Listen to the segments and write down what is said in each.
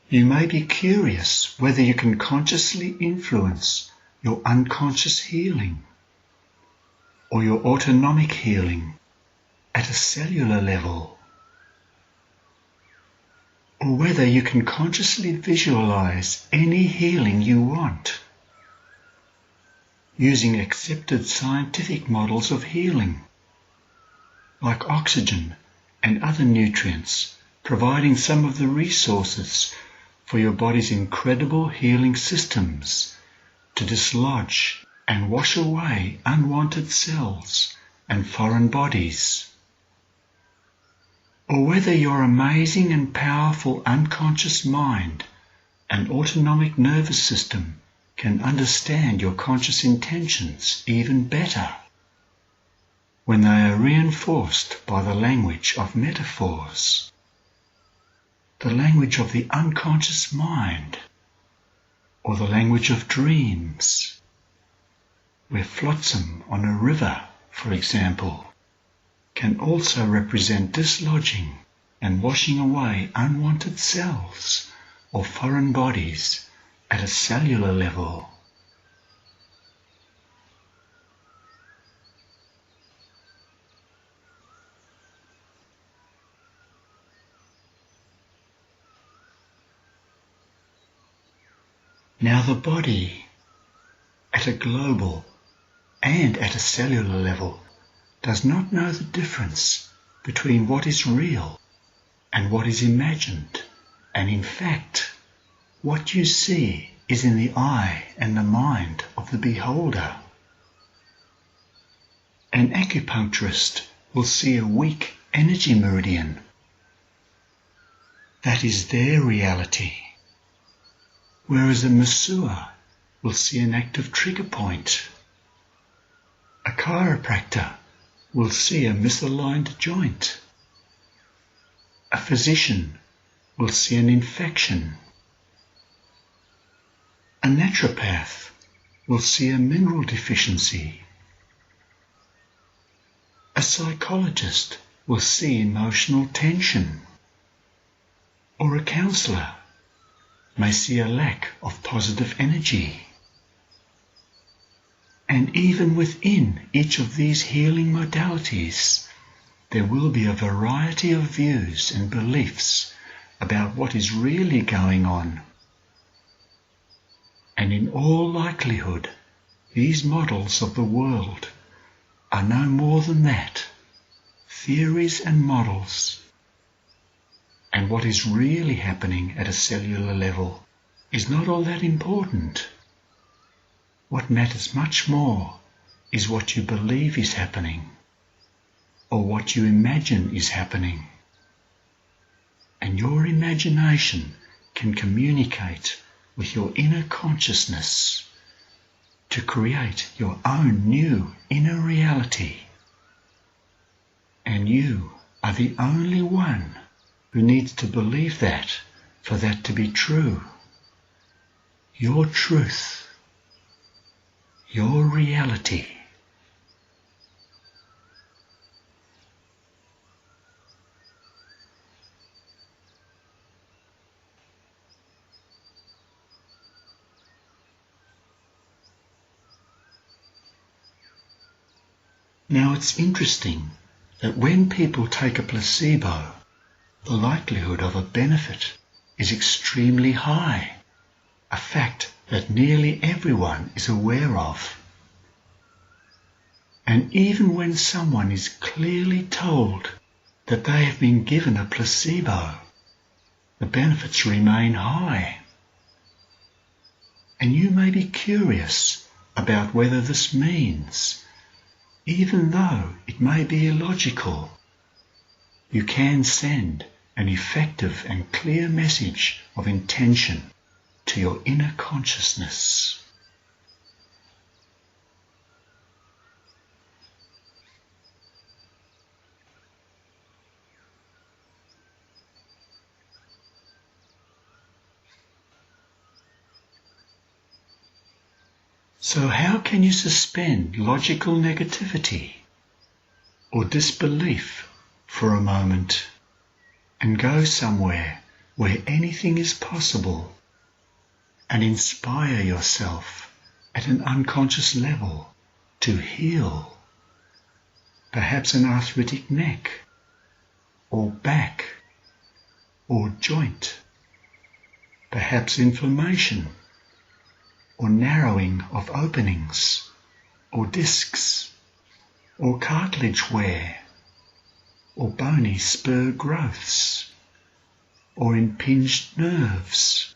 You may be curious whether you can consciously influence your unconscious healing or your autonomic healing at a cellular level, or whether you can consciously visualize any healing you want using accepted scientific models of healing, like oxygen and other nutrients, providing some of the resources for your body's incredible healing systems to dislodge and wash away unwanted cells and foreign bodies. Or whether your amazing and powerful unconscious mind and autonomic nervous system can understand your conscious intentions even better when they are reinforced by the language of metaphors, the language of the unconscious mind, or the language of dreams, where flotsam on a river, for example, can also represent dislodging and washing away unwanted cells or foreign bodies at a cellular level. Now the body, at a global and at a cellular level, does not know the difference between what is real and what is imagined, and in fact, what you see is in the eye and the mind of the beholder. An acupuncturist will see a weak energy meridian. That is their reality, whereas a masseur will see an active trigger point. A chiropractor will see a misaligned joint. A physician will see an infection. A naturopath will see a mineral deficiency. A psychologist will see emotional tension. Or a counselor may see a lack of positive energy. And even within each of these healing modalities, there will be a variety of views and beliefs about what is really going on. And in all likelihood, these models of the world are no more than that, theories and models. And what is really happening at a cellular level is not all that important. What matters much more is what you believe is happening, or what you imagine is happening. And your imagination can communicate with your inner consciousness to create your own new inner reality. And you are the only one who needs to believe that for that to be true. Your truth. Your reality. Now it's interesting that when people take a placebo, the likelihood of a benefit is extremely high, a fact that nearly everyone is aware of. And even when someone is clearly told that they have been given a placebo, the benefits remain high. And you may be curious about whether this means, even though it may be illogical, you can send an effective and clear message of intention to your inner consciousness. So how can you suspend logical negativity or disbelief for a moment and go somewhere where anything is possible, and inspire yourself at an unconscious level to heal. Perhaps an arthritic neck, or back, or joint. Perhaps inflammation, or narrowing of openings, or discs, or cartilage wear, or bony spur growths, or impinged nerves,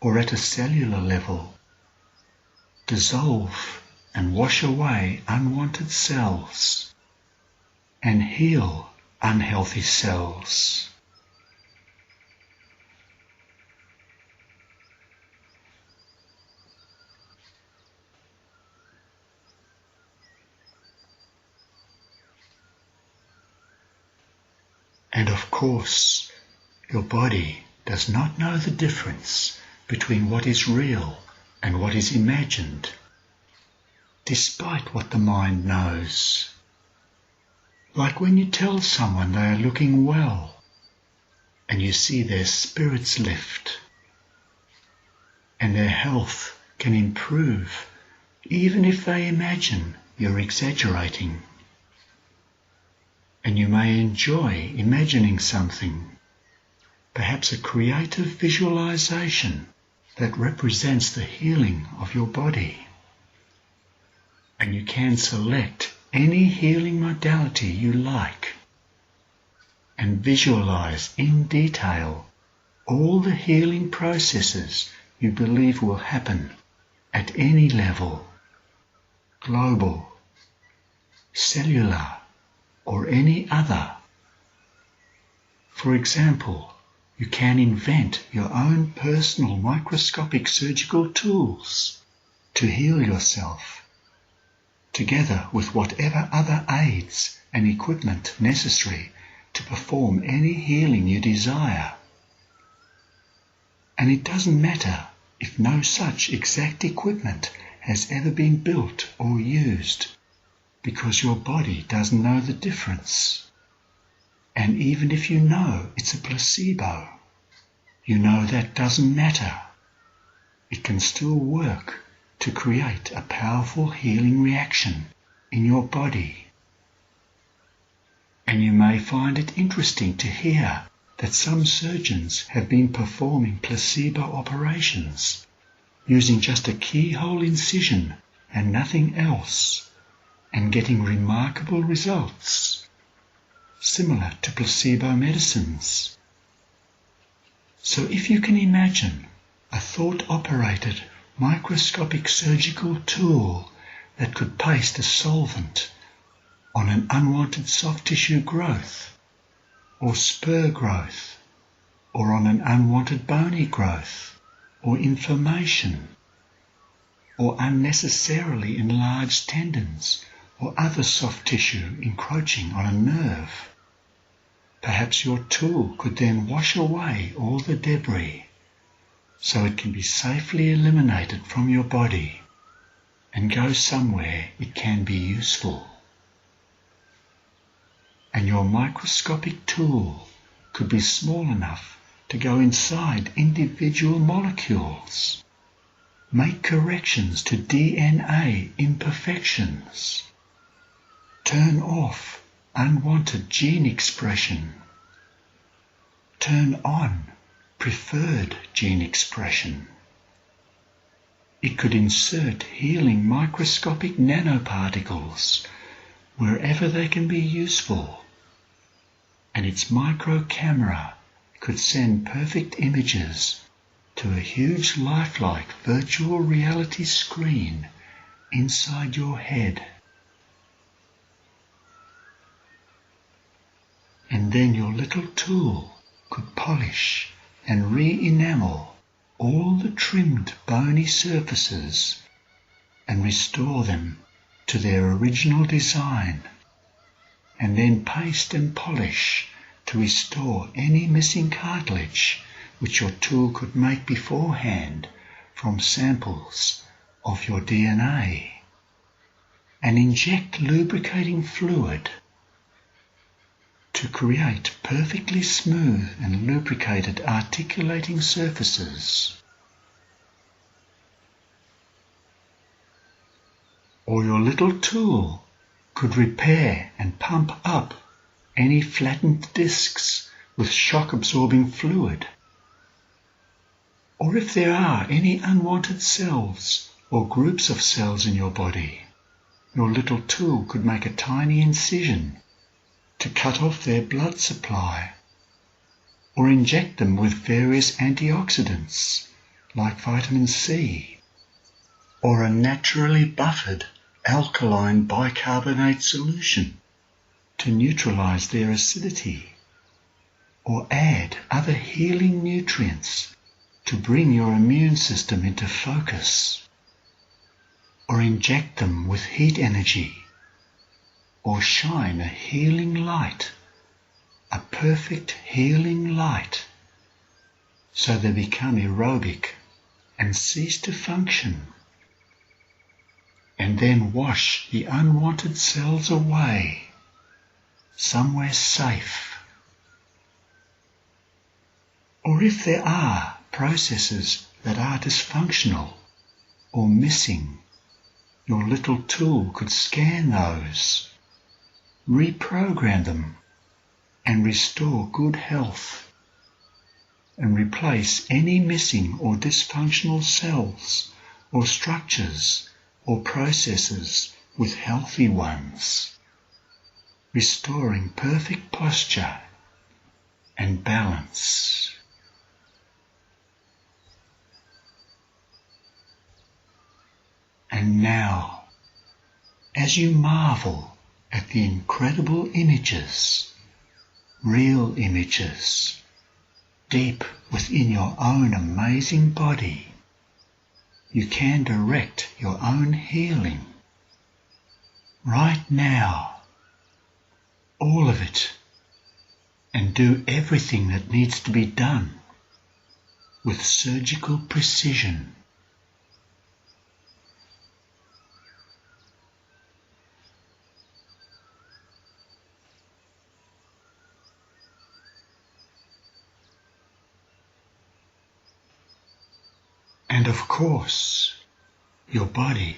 or at a cellular level. Dissolve and wash away unwanted cells and heal unhealthy cells. And of course, your body does not know the difference between what is real and what is imagined, despite what the mind knows. Like when you tell someone they are looking well, and you see their spirits lift, and their health can improve, even if they imagine you're exaggerating. And you may enjoy imagining something, perhaps a creative visualization that represents the healing of your body. And you can select any healing modality you like and visualize in detail all the healing processes you believe will happen at any level, global, cellular, or any other. For example, you can invent your own personal microscopic surgical tools to heal yourself, together with whatever other aids and equipment necessary to perform any healing you desire. And it doesn't matter if no such exact equipment has ever been built or used, because your body doesn't know the difference. And even if you know it's a placebo, you know that doesn't matter. It can still work to create a powerful healing reaction in your body. And you may find it interesting to hear that some surgeons have been performing placebo operations using just a keyhole incision and nothing else, and getting remarkable results, similar to placebo medicines. So if you can imagine a thought-operated microscopic surgical tool that could paste a solvent on an unwanted soft tissue growth, or spur growth, or on an unwanted bony growth, or inflammation, or unnecessarily enlarged tendons, or other soft tissue encroaching on a nerve, perhaps your tool could then wash away all the debris so it can be safely eliminated from your body and go somewhere it can be useful. And your microscopic tool could be small enough to go inside individual molecules, make corrections to DNA imperfections, turn off unwanted gene expression, turn on preferred gene expression. It could insert healing microscopic nanoparticles wherever they can be useful, and its micro camera could send perfect images to a huge lifelike virtual reality screen inside your head. And then your little tool could polish and re-enamel all the trimmed bony surfaces and restore them to their original design, and then paste and polish to restore any missing cartilage which your tool could make beforehand from samples of your DNA, and inject lubricating fluid to to create perfectly smooth and lubricated articulating surfaces. Or your little tool could repair and pump up any flattened discs with shock-absorbing fluid. Or if there are any unwanted cells or groups of cells in your body, your little tool could make a tiny incision to cut off their blood supply, or inject them with various antioxidants like vitamin C, or a naturally buffered alkaline bicarbonate solution to neutralize their acidity, or add other healing nutrients to bring your immune system into focus, or inject them with heat energy, or shine a healing light, a perfect healing light, so they become aerobic and cease to function, and then wash the unwanted cells away somewhere safe. Or if there are processes that are dysfunctional or missing, your little tool could scan those, reprogram them, and restore good health, and replace any missing or dysfunctional cells or structures or processes with healthy ones, restoring perfect posture and balance. And now, as you marvel at the incredible images, real images, deep within your own amazing body, you can direct your own healing. Right now, all of it, and do everything that needs to be done with surgical precision. And of course, your body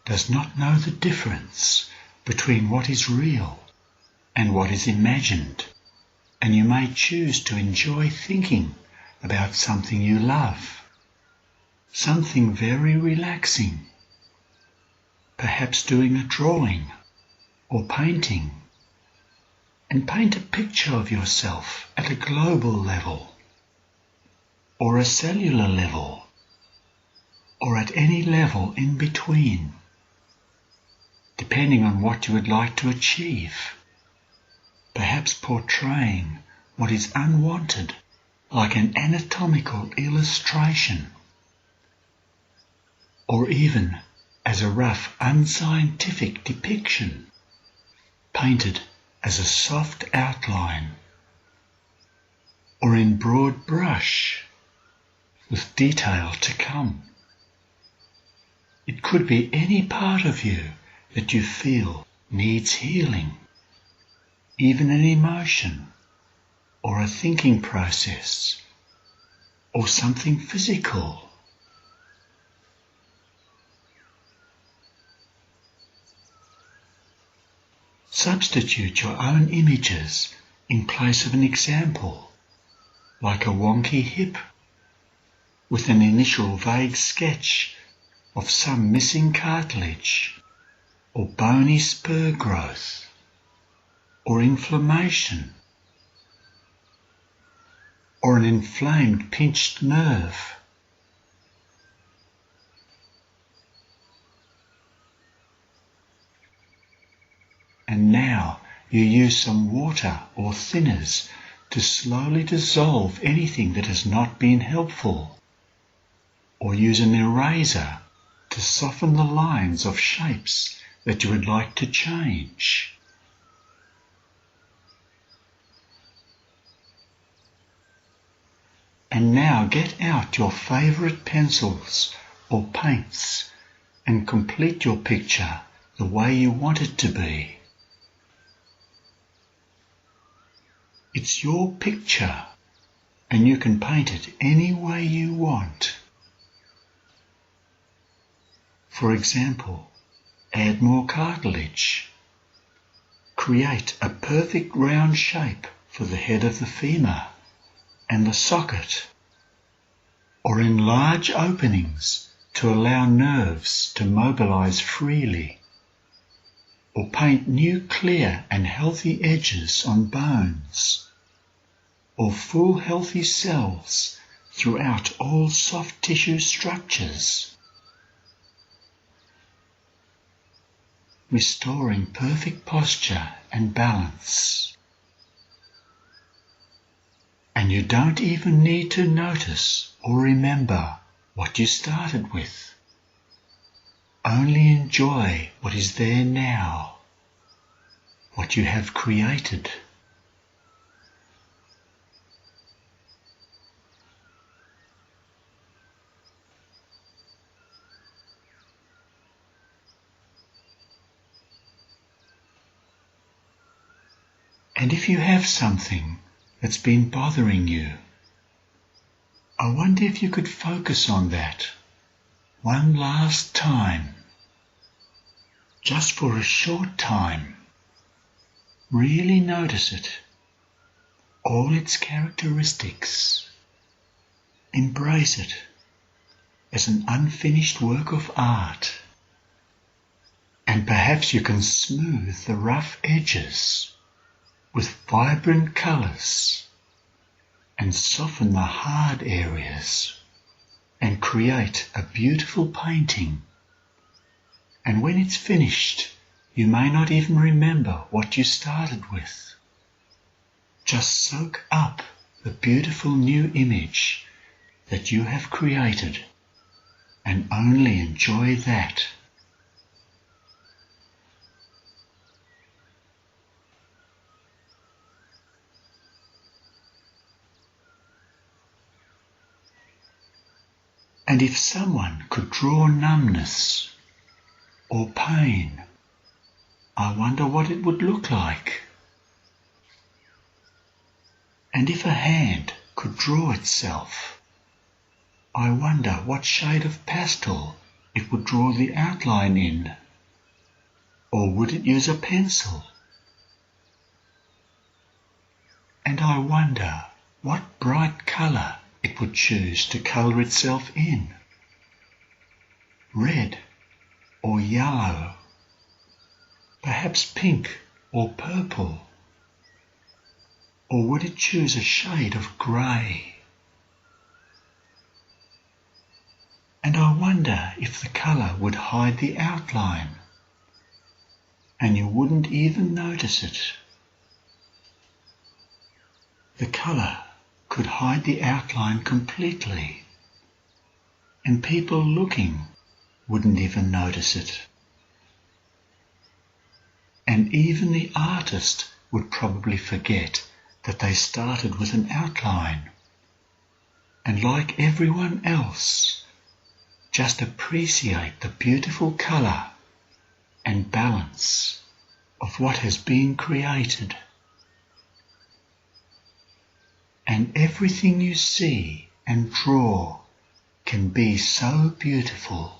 does not know the difference between what is real and what is imagined, and you may choose to enjoy thinking about something you love, something very relaxing, perhaps doing a drawing or painting, and paint a picture of yourself at a global level, or a cellular level, or at any level in between, depending on what you would like to achieve, perhaps portraying what is unwanted like an anatomical illustration, or even as a rough unscientific depiction, painted as a soft outline, or in broad brush with detail to come. It could be any part of you that you feel needs healing, even an emotion, or a thinking process, or something physical. Substitute your own images in place of an example, like a wonky hip, with an initial vague sketch of some missing cartilage, or bony spur growth, or inflammation, or an inflamed pinched nerve. And now you use some water or thinners to slowly dissolve anything that has not been helpful, or use an eraser to soften the lines of shapes that you would like to change. And now get out your favorite pencils or paints and complete your picture the way you want it to be. It's your picture, and you can paint it any way you want. For example, add more cartilage. Create a perfect round shape for the head of the femur and the socket, or enlarge openings to allow nerves to mobilize freely, or paint new clear and healthy edges on bones, or full healthy cells throughout all soft tissue structures, restoring perfect posture and balance. And you don't even need to notice or remember what you started with. Only enjoy what is there now, what you have created. And if you have something that's been bothering you, I wonder if you could focus on that one last time, just for a short time. Really notice it, all its characteristics. Embrace it as an unfinished work of art. And perhaps you can smooth the rough edges with vibrant colours and soften the hard areas and create a beautiful painting. And when it's finished, you may not even remember what you started with. Just soak up the beautiful new image that you have created and only enjoy that. And if someone could draw numbness or pain, I wonder what it would look like. And if a hand could draw itself, I wonder what shade of pastel it would draw the outline in. Or would it use a pencil? And I wonder what bright colour it would choose to colour itself in. Red or yellow, perhaps pink or purple. Or would it choose a shade of grey? And I wonder if the colour would hide the outline, and you wouldn't even notice it. The colour could hide the outline completely, and people looking wouldn't even notice it. And even the artist would probably forget that they started with an outline, and like everyone else, just appreciate the beautiful colour and balance of what has been created. And everything you see and draw can be so beautiful.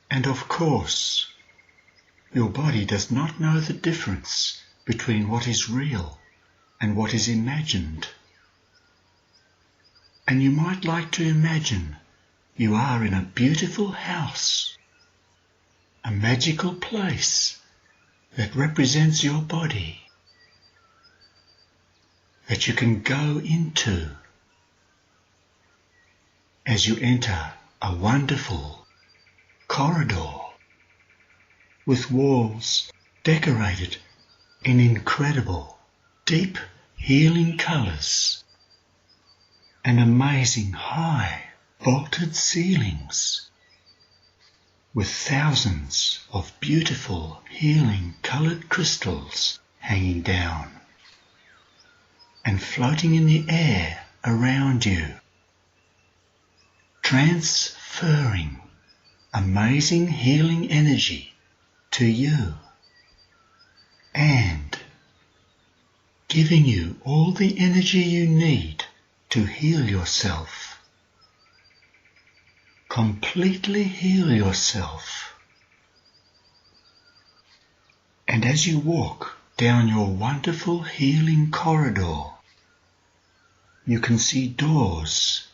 And of course, your body does not know the difference between what is real and what is imagined. And you might like to imagine you are in a beautiful house, a magical place that represents your body, that you can go into as you enter a wonderful corridor with walls decorated in incredible, deep, healing colours and amazing high, vaulted ceilings. with thousands of beautiful healing coloured crystals hanging down and floating in the air around you, transferring amazing healing energy to you and giving you all the energy you need to heal yourself. Completely heal yourself. And as you walk down your wonderful healing corridor, you can see doors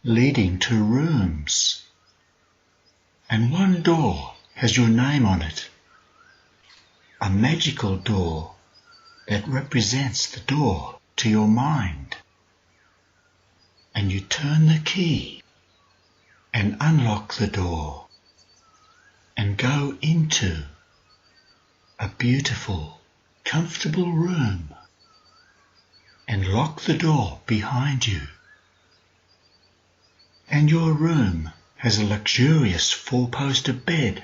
leading to rooms, and one door has your name on it, a magical door that represents the door to your mind. And you turn the key and unlock the door and go into a beautiful, comfortable room and lock the door behind you. And your room has a luxurious four-poster bed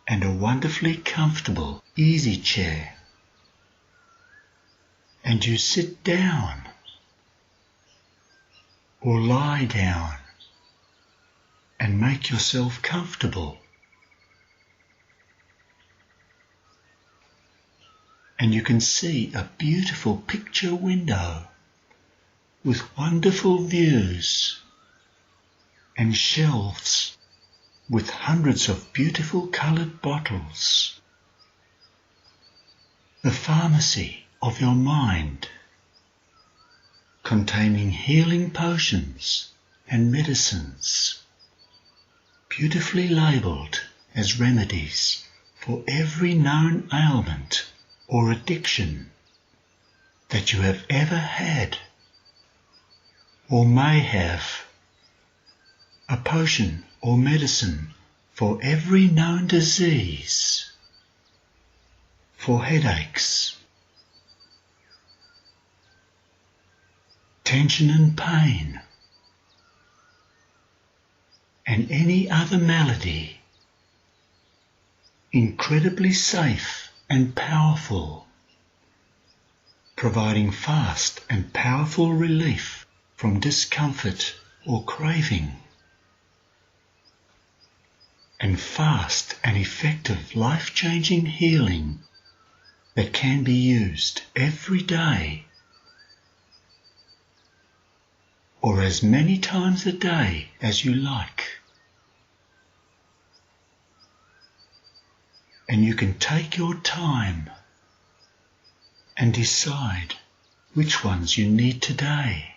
and a wonderfully comfortable easy chair. And you sit down or lie down and make yourself comfortable. And you can see a beautiful picture window with wonderful views and shelves with hundreds of beautiful coloured bottles. The pharmacy of your mind, containing healing potions and medicines, beautifully labelled as remedies for every known ailment or addiction that you have ever had or may have, a potion or medicine for every known disease, for headaches, tension and pain, and any other malady, incredibly safe and powerful, providing fast and powerful relief from discomfort or craving, and fast and effective life-changing healing that can be used every day or as many times a day as you like. And you can take your time and decide which ones you need today.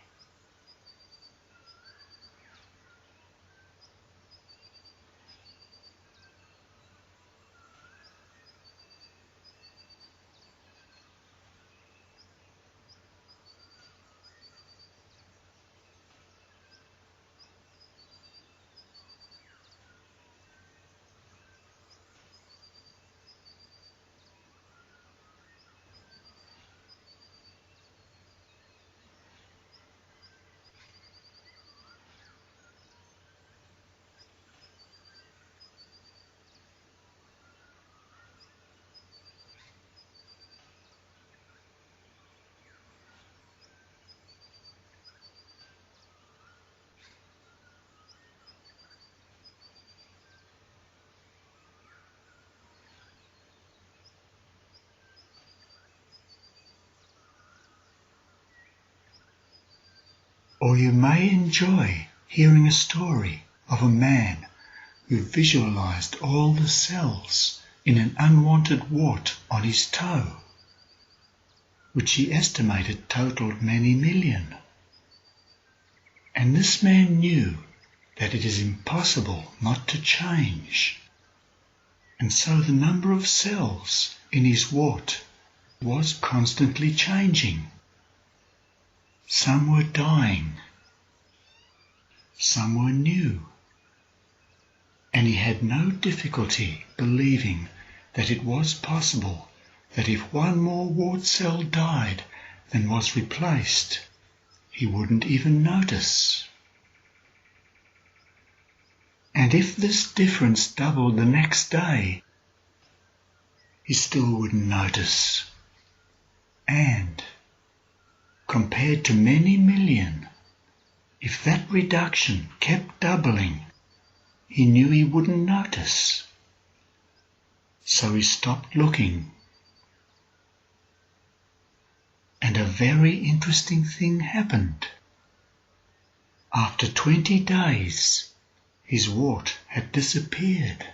Or you may enjoy hearing a story of a man who visualized all the cells in an unwanted wart on his toe, which he estimated totaled many million. And this man knew that it is impossible not to change, and so the number of cells in his wart was constantly changing. Some were dying, some were new, and he had no difficulty believing that it was possible that if one more wart cell died than was replaced, he wouldn't even notice. And if this difference doubled the next day, he still wouldn't notice. And, compared to many million, if that reduction kept doubling, he knew he wouldn't notice. So he stopped looking. And a very interesting thing happened. After 20 days, his wart had disappeared.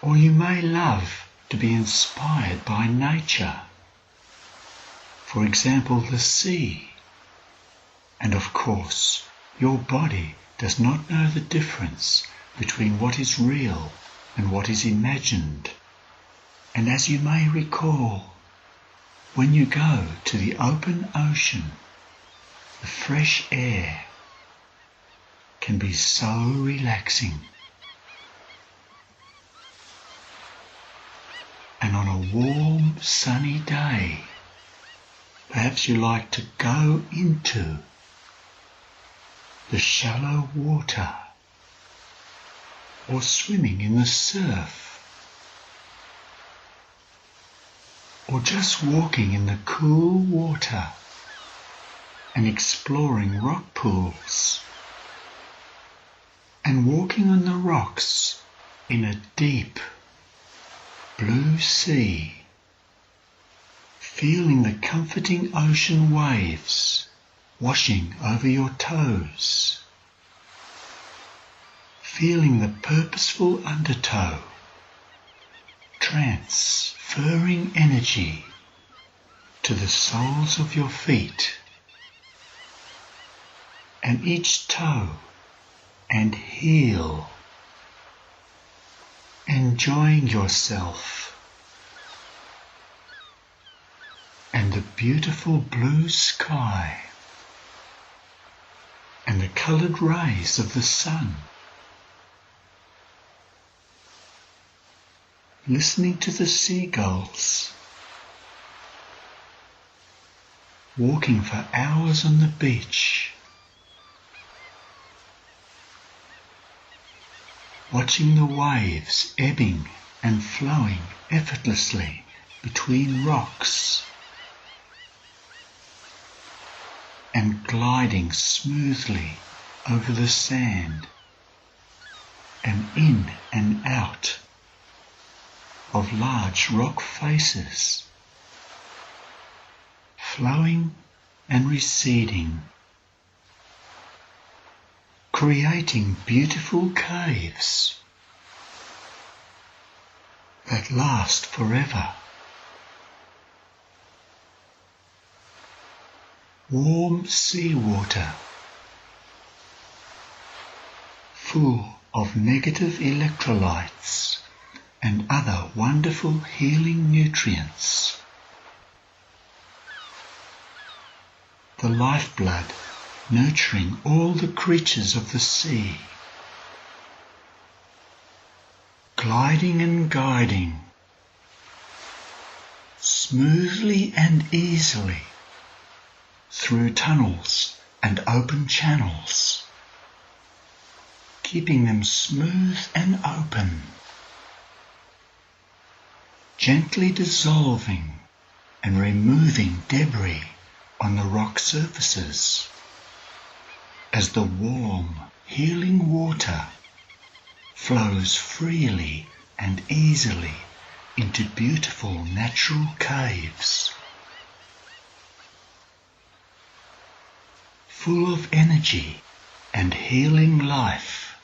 Or you may love to be inspired by nature. For example, the sea. And of course, your body does not know the difference between what is real and what is imagined. And as you may recall, when you go to the open ocean, the fresh air can be so relaxing. And on a warm, sunny day, perhaps you like to go into the shallow water or swimming in the surf or just walking in the cool water and exploring rock pools and walking on the rocks in a deep blue sea, feeling the comforting ocean waves washing over your toes, feeling the purposeful undertow, transferring energy to the soles of your feet, and each toe and heel, enjoying yourself and the beautiful blue sky and the coloured rays of the sun, listening to the seagulls, walking for hours on the beach, watching the waves ebbing and flowing effortlessly between rocks and gliding smoothly over the sand and in and out of large rock faces, flowing and receding, creating beautiful caves that last forever. Warm seawater, full of negative electrolytes and other wonderful healing nutrients. The lifeblood nurturing all the creatures of the sea, gliding and guiding, smoothly and easily through tunnels and open channels, keeping them smooth and open, gently dissolving and removing debris on the rock surfaces as the warm, healing water flows freely and easily into beautiful natural caves, full of energy and healing life.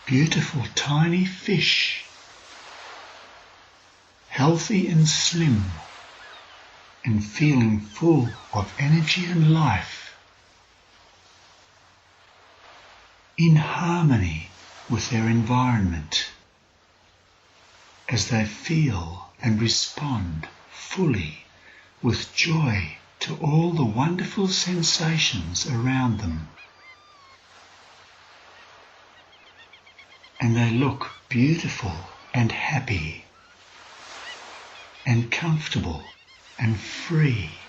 Beautiful tiny fish, healthy and slim, and feeling full of energy and life, in harmony with their environment, as they feel and respond fully with joy to all the wonderful sensations around them. And they look beautiful and happy and comfortable and free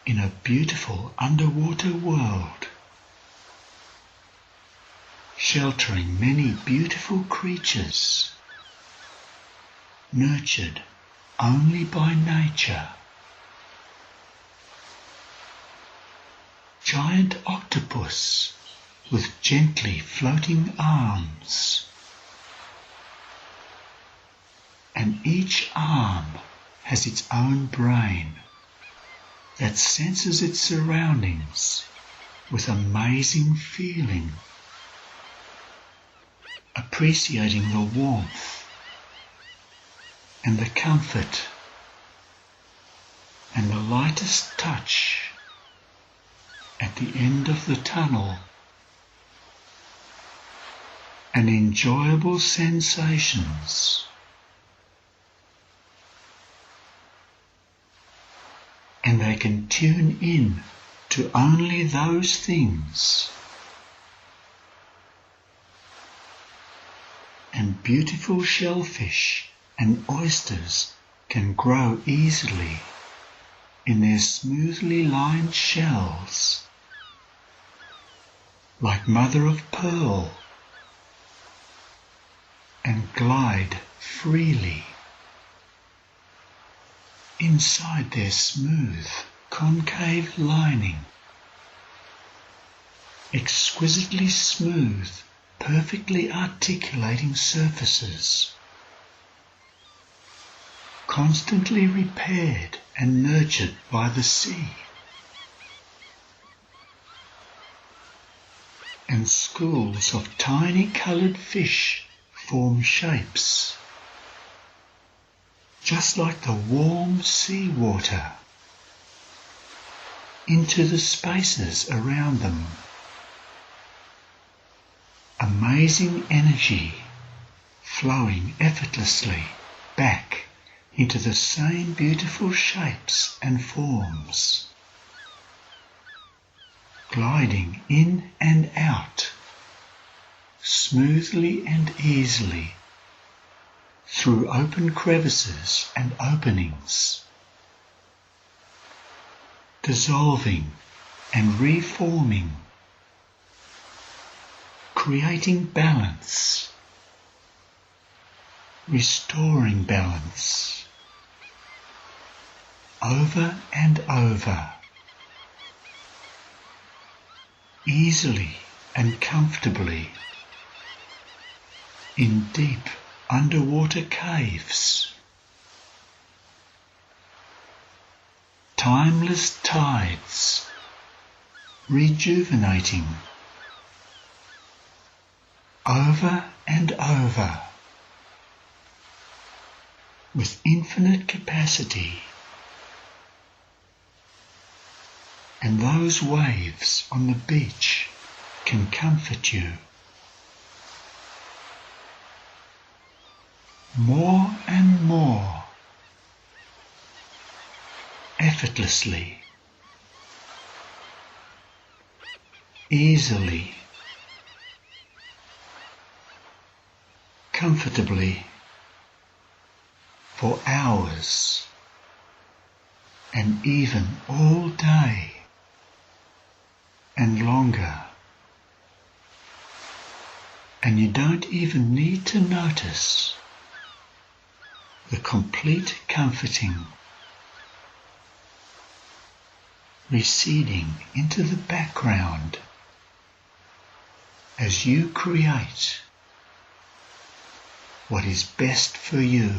in a beautiful underwater world, sheltering many beautiful creatures, nurtured only by nature. Giant octopus with gently floating arms, and each arm has its own brain that senses its surroundings with amazing feeling, appreciating the warmth and the comfort and the lightest touch at the end of the tunnel, and enjoyable sensations. And they can tune in to only those things. And beautiful shellfish and oysters can grow easily in their smoothly lined shells, like mother of pearl, and glide freely inside their smooth, concave lining, exquisitely smooth, perfectly articulating surfaces, constantly repaired and nurtured by the sea. And schools of tiny coloured fish form shapes, just like the warm sea water, into the spaces around them. Amazing energy flowing effortlessly back into the same beautiful shapes and forms, gliding in and out, smoothly and easily, through open crevices and openings, dissolving and reforming, creating balance, restoring balance, over and over, easily and comfortably, in deep underwater caves, timeless tides, rejuvenating, over and over, with infinite capacity. And those waves on the beach can comfort you. More and more, effortlessly, easily, comfortably, for hours and even all day and longer. And you don't even need to notice the complete comforting receding into the background as you create what is best for you.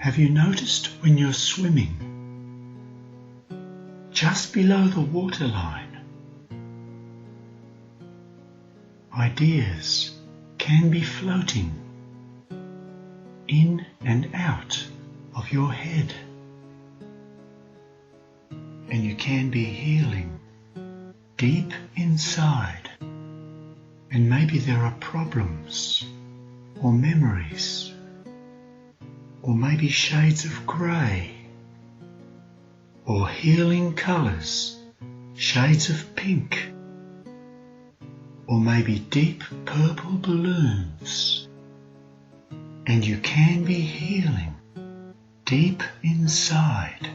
Have you noticed when you're swimming, just below the waterline, ideas can be floating in and out of your head, and you can be healing deep inside, and maybe there are problems or memories or maybe shades of grey or healing colours, shades of pink, or maybe deep purple balloons, and you can be healing deep inside,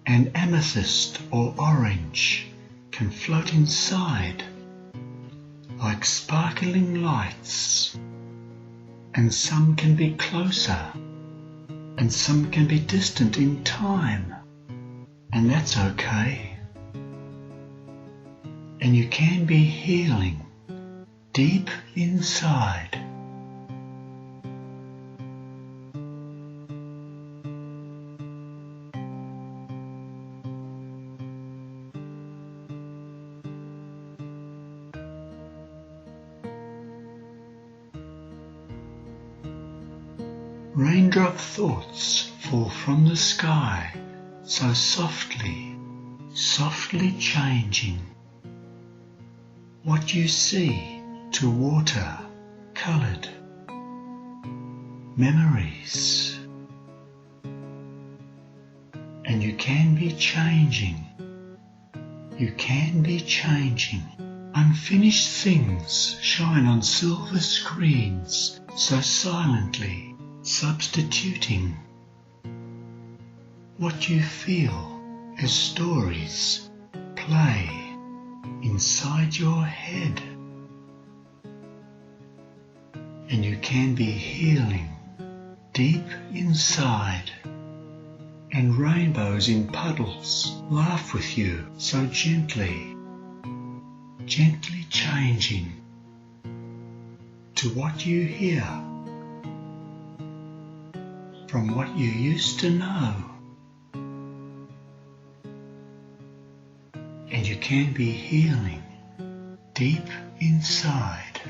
and amethyst or orange can float inside like sparkling lights, and some can be closer and some can be distant in time, and that's okay. And you can be healing deep inside. Raindrop thoughts fall from the sky, so softly, softly changing what you see to water coloured memories. And you can be changing, unfinished things shine on silver screens, so silently substituting what you feel as stories play inside your head. And you can be healing deep inside, and rainbows in puddles laugh with you so gently, gently changing to what you hear from what you used to know. And you can be healing deep inside.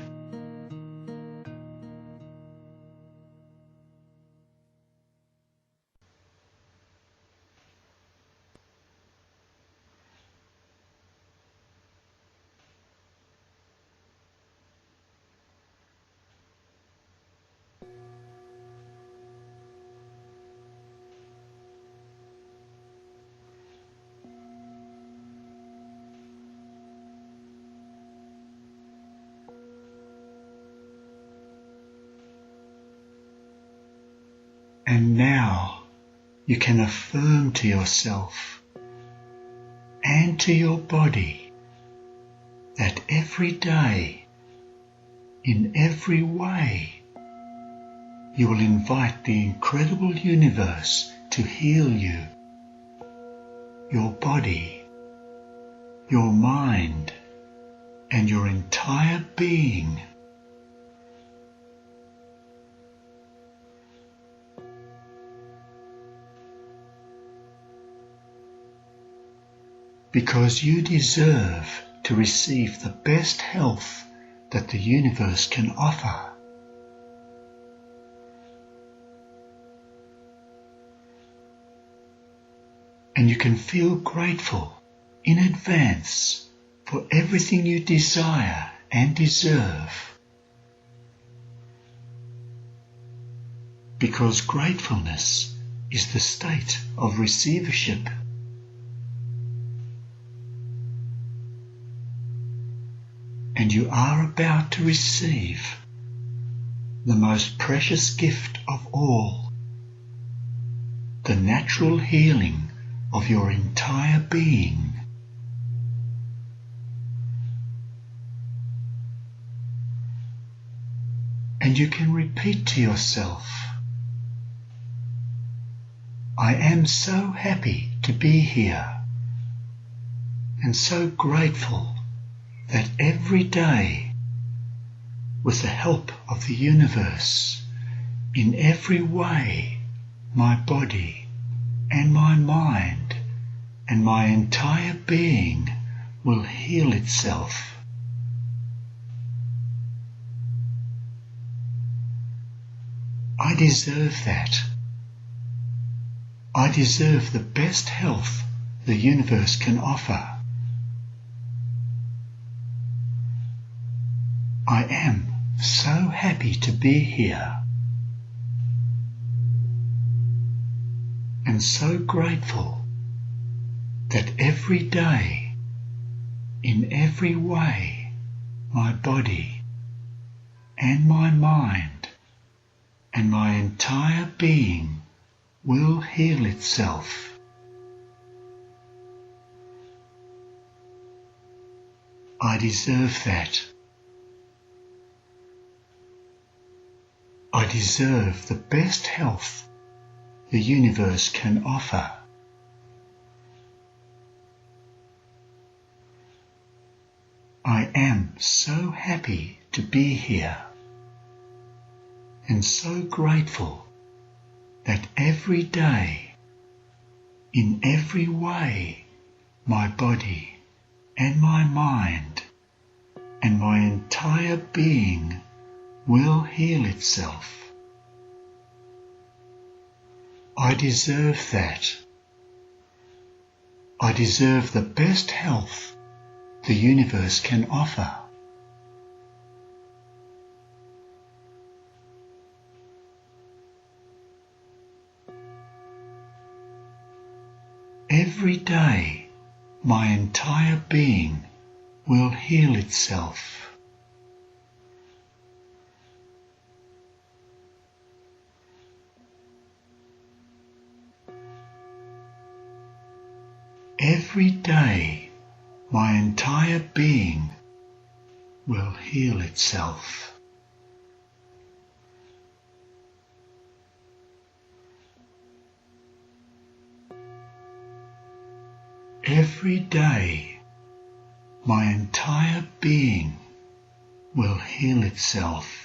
And now you can affirm to yourself and to your body that every day, in every way, you will invite the incredible universe to heal you, your body, your mind, and your entire being. Because you deserve to receive the best health that the universe can offer. And you can feel grateful in advance for everything you desire and deserve. Because gratefulness is the state of receivership. And you are about to receive the most precious gift of all, the natural healing of your entire being. And you can repeat to yourself, I am so happy to be here and so grateful that every day, with the help of the universe, in every way, my body, and my mind, and my entire being will heal itself. I deserve that. I deserve the best health the universe can offer. I am so happy to be here, and so grateful that every day, in every way, my body and my mind and my entire being will heal itself. I deserve that. I deserve the best health the universe can offer. I am so happy to be here, and so grateful that every day, in every way, my body and my mind and my entire being will heal itself. I deserve that. I deserve the best health the universe can offer. Every day, my entire being will heal itself. Every day, my entire being will heal itself. Every day, my entire being will heal itself.